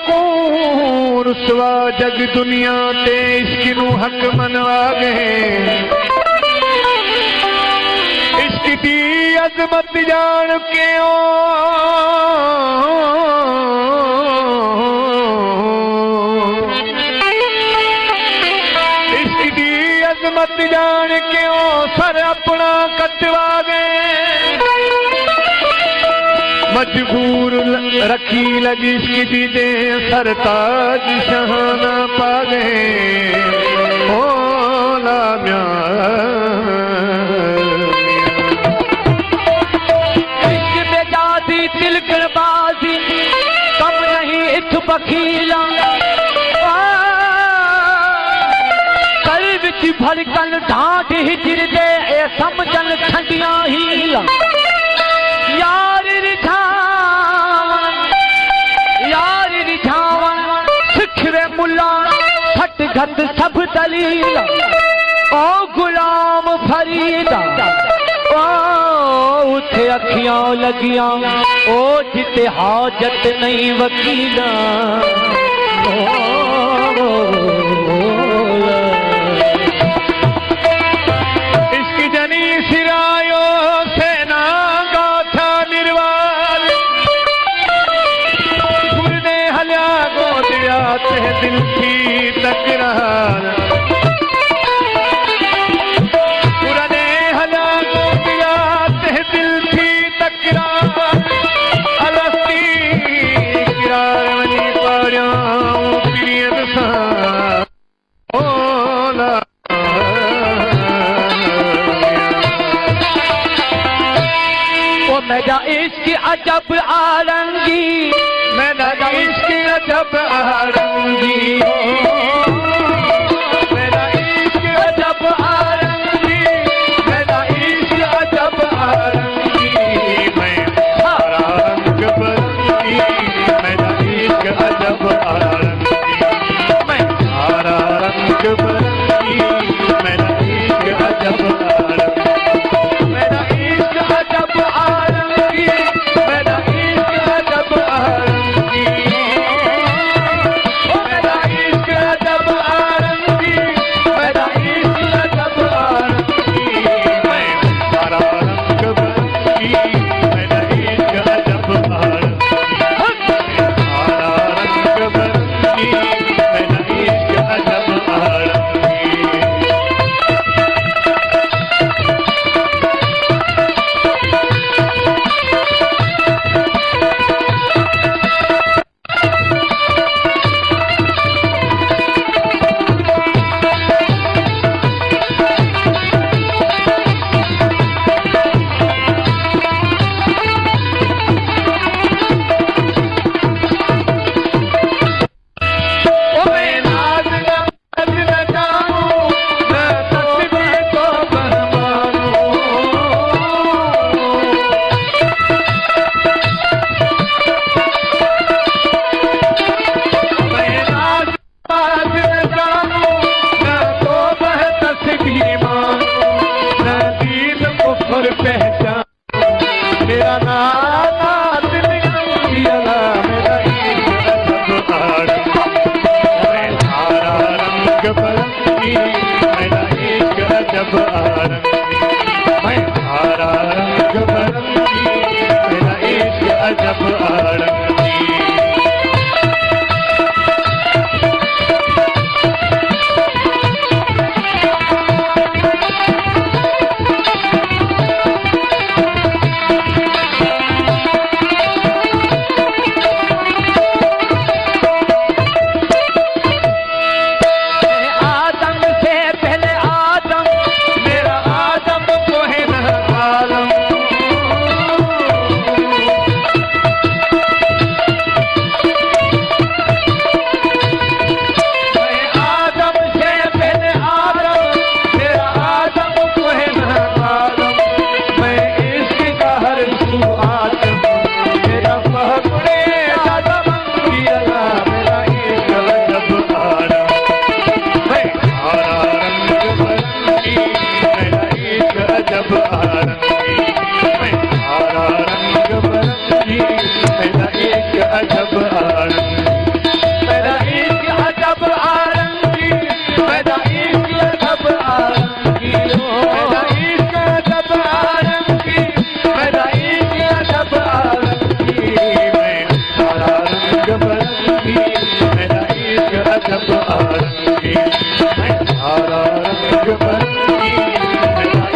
को रुसवा जग दुनिया ते इश्क नू हक मनवा गए। इश्क दी अजमत जान के इश्क दी अजमत जान के सर अपना कटवा गए। मजबूर रखी लगी इश्क दी दे सरताज शहाना पा गए। ओ लामिया इश्क बेजादी तिलकन बाजी कम नहीं इथ बखीला। कल विच भड़कन ढांढ हिजर दे ए समझन ठंडियां हीला। यार रिझावन सिखवे मुला छट घट सब दलील। ओ गुलाम फरीदा ओ उथे अखियां लगियां ओ जिते हाजत नहीं वकीला। इश्क जनी सिरायो सेना गाथा निर्वाल। गुरदे हल्या गोदिया ते दिल की तकरार। गुरदे हल्या गोदिया ते दिल की तकरार। अलस्ती किरार वनी पड़ियां प्रियत सा ओला। मेरा इश्क अजब आरंगी मेरा इश्क अजब आरंगी। मेरा इश्क अजब आरंगी। मेरा इश्क अजब आरंगी। मैं सारा रंग बरंगी। मेरा इश्क अजब आरंगी। मैं सारा रंग बरंगी। मेरा इश्क अजब आरंगी। मेरा इश्क अजब आरंगी। मेरा इश्क अजब आरंगी। मेरा इश्क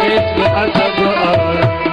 इश्क अजब और